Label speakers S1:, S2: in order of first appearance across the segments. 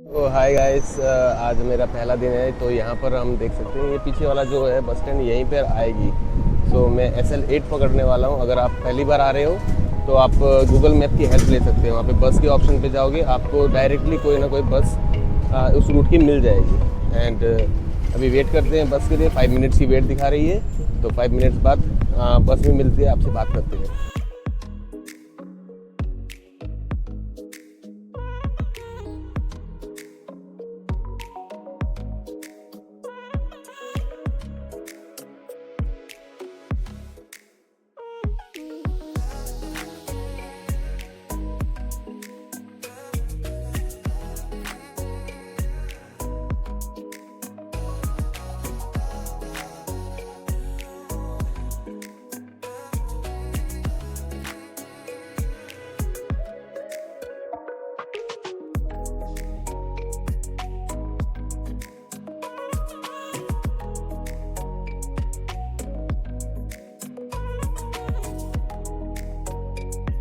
S1: तो hi guys, आज मेरा पहला दिन है। तो यहाँ पर हम देख सकते हैं ये पीछे वाला जो है बस स्टैंड यहीं पर आएगी। सो मैं SL8 पकड़ने वाला हूँ। अगर आप पहली बार आ रहे हो तो आप गूगल मैप की हेल्प ले सकते हैं। वहाँ पे बस के ऑप्शन पे जाओगे, आपको डायरेक्टली कोई ना कोई बस उस रूट की मिल जाएगी। एंड अभी वेट करते हैं बस के लिए। 5 मिनट्स की वेट दिखा रही है, तो 5 मिनट्स बाद बस भी मिलती है। आपसे बात करते हैं।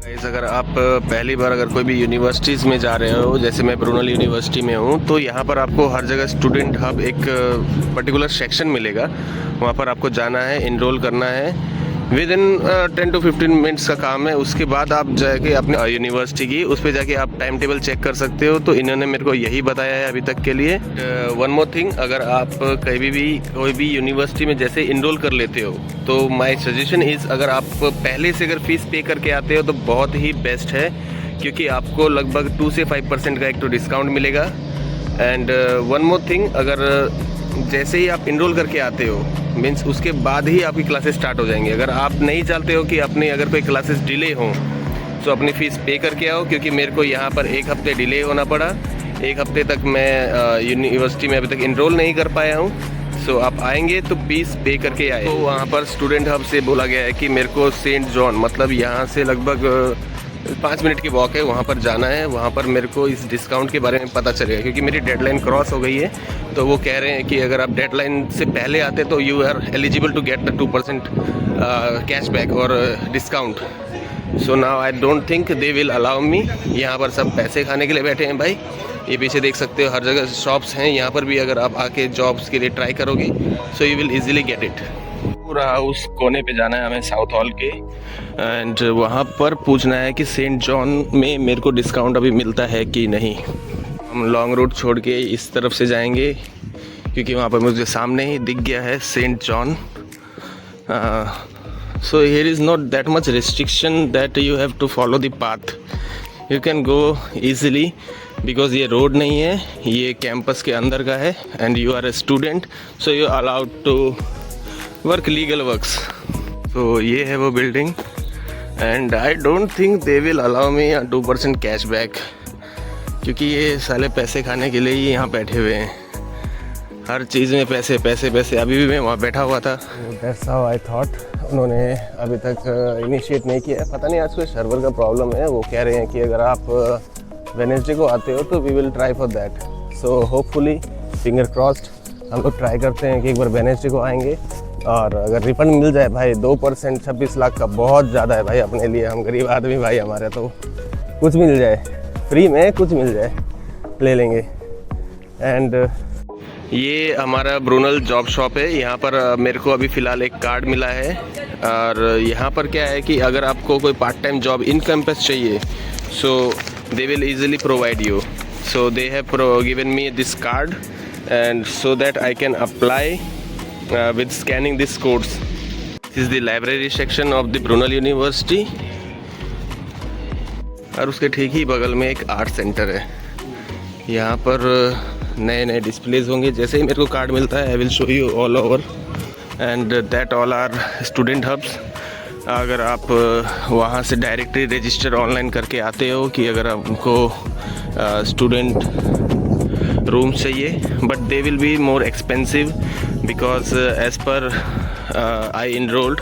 S1: गाइस, अगर आप पहली बार अगर कोई भी यूनिवर्सिटीज़ में जा रहे हो, जैसे मैं ब्रूनल यूनिवर्सिटी में हूँ, तो यहाँ पर आपको हर जगह स्टूडेंट हब एक पर्टिकुलर सेक्शन मिलेगा। वहाँ पर आपको जाना है, इनरोल करना है। विद इन 10 to 15 मिनट्स का काम है। उसके बाद आप जाके अपने यूनिवर्सिटी की उस पर जाके आप टाइम टेबल चेक कर सकते हो। तो इन्होंने मेरे को यही बताया है अभी तक के लिए। वन मोर थिंग, अगर आप कहीं भी कोई भी यूनिवर्सिटी में जैसे इनरोल कर लेते हो, तो माय सजेशन इज़, अगर आप पहले से अगर फीस पे करके आते हो तो बहुत ही बेस्ट है, क्योंकि आपको लगभग 2 से 5% का एक तो डिस्काउंट मिलेगा। एंड वन मोर थिंग, अगर जैसे ही आप इनरोल करके आते हो, मीन्स उसके बाद ही आपकी क्लासेस स्टार्ट हो जाएंगी। अगर आप नहीं चाहते हो कि अपनी अगर कोई क्लासेस डिले हो, तो अपनी फ़ीस पे करके आओ। क्योंकि मेरे को यहाँ पर 1 हफ्ते डिले होना पड़ा। 1 हफ्ते तक मैं यूनिवर्सिटी में अभी तक इनरोल नहीं कर पाया हूँ। सो आप आएंगे तो फीस पे करके आए। तो वहाँ पर स्टूडेंट हब से बोला गया है कि मेरे को सेंट जॉन, मतलब यहाँ से लगभग 5 मिनट की वॉक है, वहाँ पर जाना है। वहाँ पर मेरे को इस डिस्काउंट के बारे में पता चलेगा, क्योंकि मेरी डेडलाइन क्रॉस हो गई है। तो वो कह रहे हैं कि अगर आप डेडलाइन से पहले आते तो you are eligible to get the 2% cashback और discount. So now I don't think they will allow me. यहाँ पर सब पैसे खाने के लिए बैठे हैं भाई। ये पीछे देख सकते हो, हर जगह शॉप्स हैं। यहाँ पर भी अगर आप आके जॉब्स के लिए ट्राई करोगे, सो you will easily get it. पूरा उस कोने पे जाना है हमें, साउथ हॉल के। एंड वहाँ पर पूछना है कि सेंट जॉन में मेरे को डिस्काउंट अभी मिलता है कि नहीं। हम लॉन्ग रूट छोड़ के इस तरफ से जाएंगे, क्योंकि वहाँ पर मुझे सामने ही दिख गया है Saint John. So here is not that much restriction that you have to follow the path. You can go easily, because ये रोड नहीं है, ये कैंपस के अंदर का है। And you are a student, so you allowed to work legal works. तो ये है वो building. And I don't think they will allow me 2% cashback, क्योंकि ये साले पैसे खाने के लिए ही यहाँ बैठे हुए हैं। हर चीज़ में पैसे पैसे पैसे। अभी भी मैं वहाँ बैठा हुआ था। That's how I thought. उन्होंने अभी तक इनिशिएट नहीं किया है। पता नहीं आज कोई सर्वर का प्रॉब्लम है। वो कह रहे हैं कि अगर आप वेडनेसडे को आते हो तो we will try for that. So hopefully, finger crossed, हम लोग ट्राई करते हैं कि एक बार वेडनेसडे को आएंगे। और अगर रिफंड मिल जाए भाई, 2% 26 लाख का बहुत ज़्यादा है भाई अपने लिए। हम गरीब आदमी भाई, हमारे तो कुछ मिल जाए, फ्री में कुछ मिल जाए ले लेंगे। एंड ये हमारा ब्रूनल जॉब शॉप है। यहाँ पर मेरे को अभी फ़िलहाल एक कार्ड मिला है। और यहाँ पर क्या है कि अगर आपको कोई part time job in campus चाहिए, so they will easily provide you. So they have given me this card, and so that I can apply with scanning this codes. This is the library section of the Brunel University. और उसके ठीक ही बगल में एक art centre है। यहाँ पर नए नए डिस्प्लेज होंगे। जैसे ही मेरे को कार्ड मिलता है, I will show you all over. And that all are student hubs. अगर आप वहाँ से डायरेक्टली रजिस्टर ऑनलाइन करके आते हो कि अगर आपको स्टूडेंट रूम चाहिए, but they will be more expensive, because as per I enrolled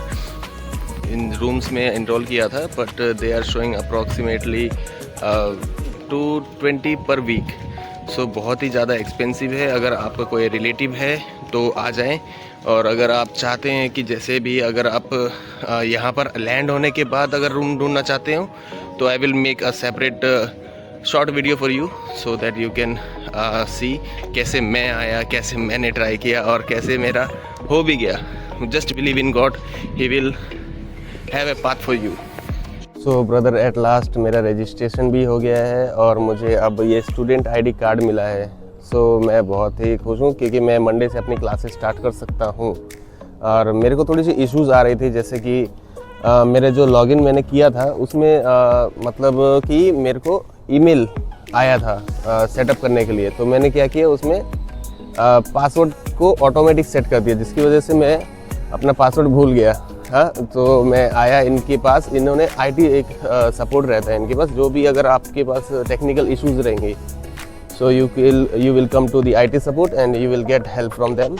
S1: in rooms में इनरोल किया था, but they are showing approximately 220 per week. सो बहुत ही ज़्यादा एक्सपेंसिव है। अगर आपका कोई रिलेटिव है तो आ जाएं। और अगर आप चाहते हैं कि जैसे भी अगर आप यहाँ पर लैंड होने के बाद अगर रूम ढूंढना चाहते हो, तो I will make a separate short video for you so that you can सी कैसे मैं आया, कैसे मैंने ट्राई किया और कैसे मेरा हो भी गया। Just believe in God, he will have a path for you. So brother, at last मेरा रजिस्ट्रेशन भी हो गया है और मुझे अब ये स्टूडेंट आईडी कार्ड मिला है। सो मैं बहुत ही खुश हूँ क्योंकि मैं मंडे से अपनी क्लासेस स्टार्ट कर सकता हूँ। और मेरे को थोड़ी सी इश्यूज़ आ रही थी, जैसे कि मेरे जो लॉगिन मैंने किया था उसमें मतलब कि मेरे को ईमेल आया था सेटअप करने के लिए। तो मैंने क्या किया, उसमें पासवर्ड को ऑटोमेटिक सेट कर दिया, जिसकी वजह से मैं अपना पासवर्ड भूल गया। हाँ, तो मैं आया इनके पास, इन्होंने आईटी एक सपोर्ट रहता है इनके पास, जो भी अगर आपके पास टेक्निकल इश्यूज़ रहेंगे, so you will come to the IT support and you will get help from them.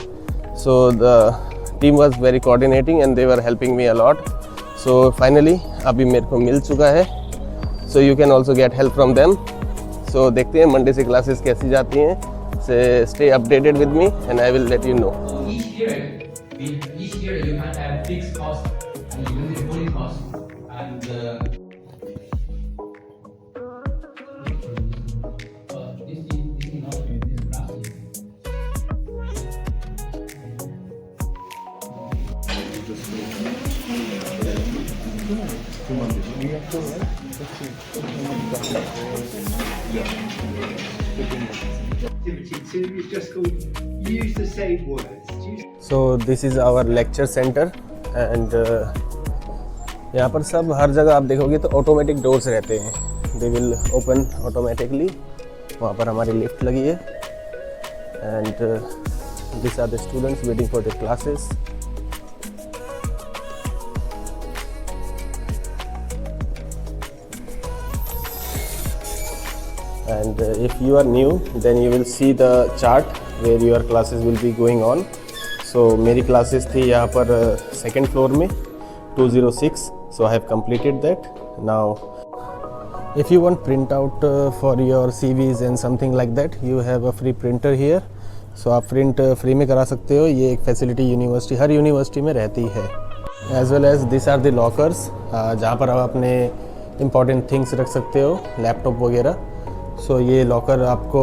S1: So the team was very coordinating and they were helping me a lot. So finally अभी मेरे को मिल चुका है। So you can also get help from them. So देखते हैं Monday से classes कैसी जाती हैं। So stay updated with me and I will let you know. Each year you can have fixed cost and even the recurring cost, and this is not this plastic.
S2: It's just called use the same words.
S1: So this is our lecture center and यहाँ पर सब हर जगह आप देखोगे तो automatic doors रहते हैं, they will open automatically. वहाँ पर हमारी लिफ्ट लगी है and this are the students waiting for the classes. And if you are new, then you will see the chart where your classes will be going on. So मेरी classes थी यहाँ पर second floor में 206. So I have completed that. Now, if you want printout for your CVs and something like that, you have a free printer here. So आप print free में करा सकते हो। ये एक facility यूनिवर्सिटी, हर यूनिवर्सिटी में रहती है। As well as these are the lockers, जहाँ पर आप अपने important things रख सकते हो, लैपटॉप वगैरह। सो ये लॉकर आपको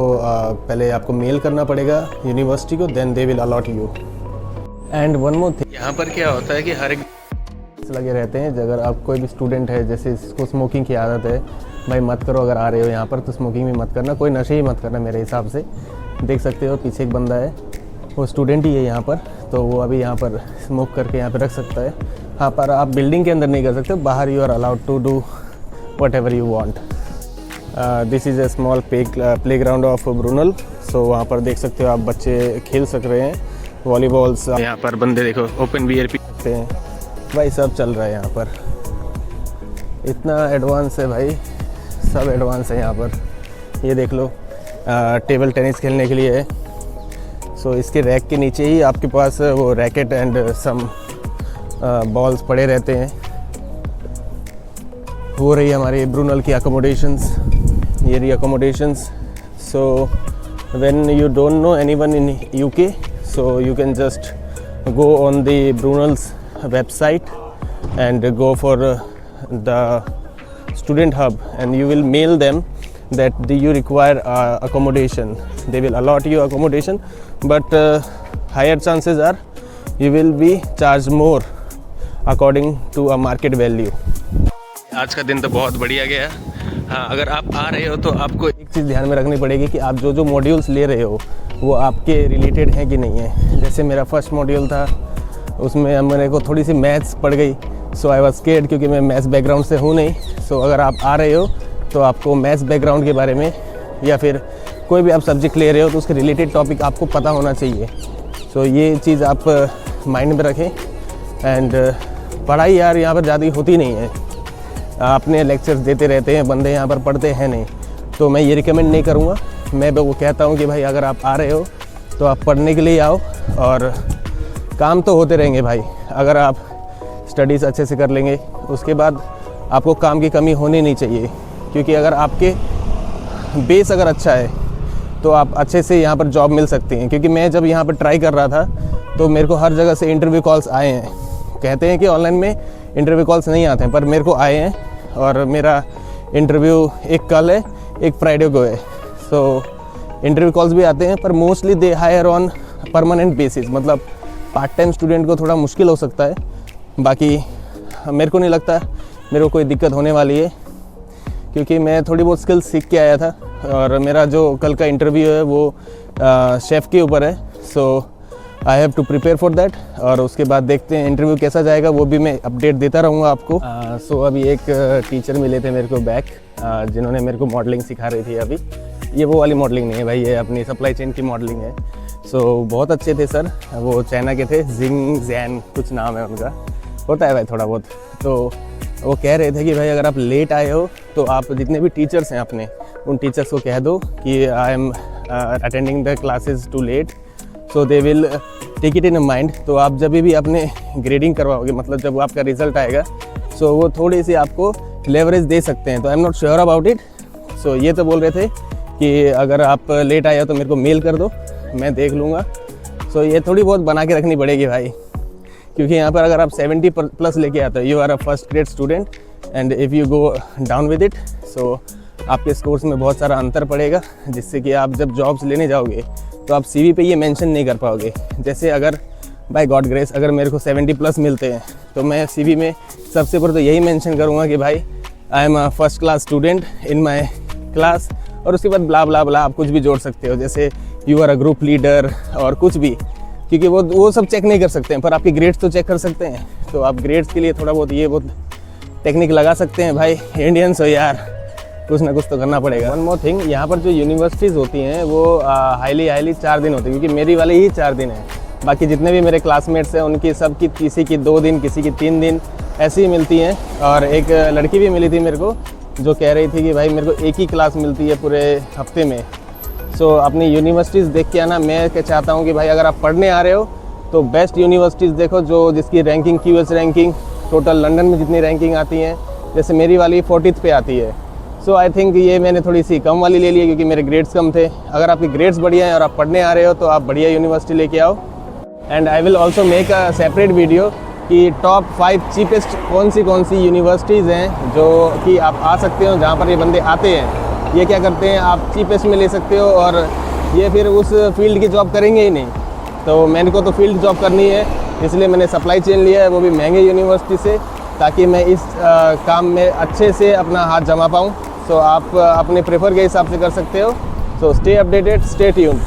S1: पहले आपको मेल करना पड़ेगा यूनिवर्सिटी को, then they will allot you. And one more thing, यहाँ पर क्या होता है कि हर एक लगे रहते हैं। अगर आप कोई भी स्टूडेंट है जैसे इसको स्मोकिंग की आदत है, भाई मत करो, अगर आ रहे हो यहाँ पर तो स्मोकिंग भी मत करना, कोई नशे ही मत करना मेरे हिसाब से। देख सकते हो पीछे एक बंदा है, वो स्टूडेंट ही है यहाँ पर, तो वो अभी यहाँ पर स्मोक करके यहाँ पर रख सकता है। हाँ, पर आप बिल्डिंग के अंदर नहीं कर सकते, बाहर you are allowed to do whatever you want. This is a small playground of Brunel. So वहाँ पर देख सकते हो आप बच्चे खेल सक रहे हैं, वॉलीबॉल्स। यहाँ पर बंदे देखो ओपन बियर पी सकते हैं, भाई सब चल रहा है यहाँ पर। इतना एडवांस है भाई, सब एडवांस है यहाँ पर। ये देख लो टेबल टेनिस खेलने के लिए है। सो इसके रैक के नीचे ही आपके पास वो रैकेट एंड सम बॉल्स पड़े रहते हैं। हो रही है हमारी ब्रूनल की अकोमोडेशंस, ये रही accommodations. So when you don't know anyone in UK, so you can just go on the Brunel's website and go for the student hub and you will mail them that you require accommodation. They will allot you accommodation, but higher chances are you will be charged more according to a market value. आज का दिन तो बहुत बढ़िया गया। हाँ, अगर आप आ रहे हो तो आपको एक चीज़ ध्यान में रखनी पड़ेगी कि आप जो मॉड्यूल्स ले रहे हो वो आपके रिलेटेड हैं कि नहीं है। जैसे मेरा फर्स्ट मॉड्यूल था, उसमें मेरे को थोड़ी सी मैथ्स पड़ गई। सो आई वाज स्केर्ड क्योंकि मैं मैथ्स बैकग्राउंड से हूँ नहीं। सो अगर आप आ रहे हो तो आपको मैथ्स बैकग्राउंड के बारे में या फिर कोई भी आप सब्जेक्ट ले रहे हो तो उसके रिलेटेड टॉपिक आपको पता होना चाहिए। सो ये चीज़ आप माइंड में रखें। एंड पढ़ाई यार यहाँ पर ज़्यादा होती नहीं है, अपने लेक्चर्स देते रहते हैं बंदे, यहाँ पर पढ़ते हैं नहीं। तो मैं ये रिकमेंड नहीं करूँगा। मैं वो कहता हूँ कि भाई अगर आप आ रहे हो तो आप पढ़ने के लिए आओ, और काम तो होते रहेंगे भाई। अगर आप स्टडीज़ अच्छे से कर लेंगे उसके बाद आपको काम की कमी होनी नहीं चाहिए, क्योंकि अगर आपके बेस अगर अच्छा है तो आप अच्छे से यहाँ पर जॉब मिल सकती हैं। क्योंकि मैं जब यहाँ पर ट्राई कर रहा था तो मेरे को हर जगह से इंटरव्यू कॉल्स आए हैं। कहते हैं कि ऑनलाइन में इंटरव्यू कॉल्स नहीं आते हैं, पर मेरे को आए हैं और मेरा इंटरव्यू एक कल है, एक फ्राइडे को है। सो
S3: इंटरव्यू कॉल्स भी आते हैं, पर mostly they hire on permanent basis. मतलब पार्ट टाइम स्टूडेंट को थोड़ा मुश्किल हो सकता है, बाकी मेरे को नहीं लगता मेरे को कोई दिक्कत होने वाली है, क्योंकि मैं थोड़ी बहुत स्किल्स सीख के आया था और मेरा जो कल का इंटरव्यू है वो शेफ़ के ऊपर है। So I have to prepare for that, और उसके बाद देखते हैं इंटरव्यू कैसा जाएगा, वो भी मैं अपडेट देता रहूँगा आपको। सो अभी एक टीचर मिले थे मेरे को बैक, जिन्होंने मेरे को मॉडलिंग सिखा रही थी। अभी ये वो वाली मॉडलिंग नहीं है भाई, ये अपनी सप्लाई चेन की मॉडलिंग है। सो बहुत अच्छे थे सर, वो चाइना के थे, जिंग जैन कुछ नाम है उनका, होता है भाई थोड़ा बहुत। तो वो कह रहे थे कि भाई अगर आप लेट आए हो तो आप जितने भी टीचर्स हैं अपने, उन टीचर्स को कह दो कि I am attending the classes too late, so they will take it in mind. तो आप जब भी अपने ग्रेडिंग करवाओगे, मतलब जब आपका रिजल्ट आएगा, सो वो थोड़ी सी आपको लेवरेज दे सकते हैं। तो I am not sure about it. So ये तो बोल रहे थे कि अगर आप लेट आए हो तो मेरे को मेल कर दो, मैं देख लूँगा। सो ये थोड़ी बहुत बना के रखनी पड़ेगी भाई, क्योंकि यहाँ पर अगर आप 70 प्लस लेके आते हो, you are a first grade student, and if you go down with it, so आपके स्कोर्स में बहुत सारा अंतर पड़ेगा, जिससे कि आप जब जॉब्स लेने जाओगे तो आप CV पे ये मेंशन नहीं कर पाओगे। जैसे अगर बाय गॉड ग्रेस अगर मेरे को 70 प्लस मिलते हैं तो मैं CV में सबसे पहले तो यही मेंशन करूँगा कि भाई I am a first class student in my class, और उसके बाद ब्ला ब्ला ब्ला आप कुछ भी जोड़ सकते हो, जैसे you are a group leader और कुछ भी, क्योंकि वो सब चेक नहीं कर सकते हैं, पर आपके ग्रेड्स तो चेक कर सकते हैं। तो आप ग्रेड्स के लिए थोड़ा बहुत ये बहुत टेक्निक लगा सकते हैं भाई, इंडियंस हो यार, कुछ ना कुछ तो करना पड़ेगा। वन मोर थिंग, यहाँ पर जो यूनिवर्सिटीज़ होती हैं वो हाईली 4 दिन होती है, क्योंकि मेरी वाली ही 4 दिन है। बाकी जितने भी मेरे क्लासमेट्स हैं उनकी सबकी किसी की 2 दिन, किसी की 3 दिन ऐसी ही मिलती हैं। और एक लड़की भी मिली थी मेरे को जो कह रही थी कि भाई मेरे को एक ही क्लास मिलती है पूरे हफ्ते में। सो अपनी यूनिवर्सिटीज़ देख के आना। मैं क्या चाहता हूँ कि भाई अगर आप पढ़ने आ रहे हो तो बेस्ट यूनिवर्सिटीज़ देखो, जो जिसकी ranking QS ranking total London में जितनी रैंकिंग आती हैं, जैसे मेरी वाली 40th पे आती है। सो आई थिंक ये मैंने थोड़ी सी कम वाली ले ली है, क्योंकि मेरे ग्रेड्स कम थे। अगर आपके ग्रेड्स बढ़िया हैं और आप पढ़ने आ रहे हो तो आप बढ़िया यूनिवर्सिटी लेके आओ। And I will also make a separate video कि टॉप 5 चीपेस्ट कौन सी यूनिवर्सिटीज़ हैं जो कि आप आ सकते हो, जहाँ पर ये बंदे आते हैं। ये क्या करते हैं, आप चीपेस्ट में ले सकते हो और ये फिर उस फील्ड की जॉब करेंगे ही नहीं। तो मैंने को तो फील्ड जॉब करनी है, इसलिए मैंने सप्लाई चेन लिया है, वो भी महंगे यूनिवर्सिटी से, ताकि मैं इस काम में अच्छे से अपना हाथ जमा पाऊँ। सो आप अपने प्रेफर के हिसाब से कर सकते हो। So stay updated, stay tuned.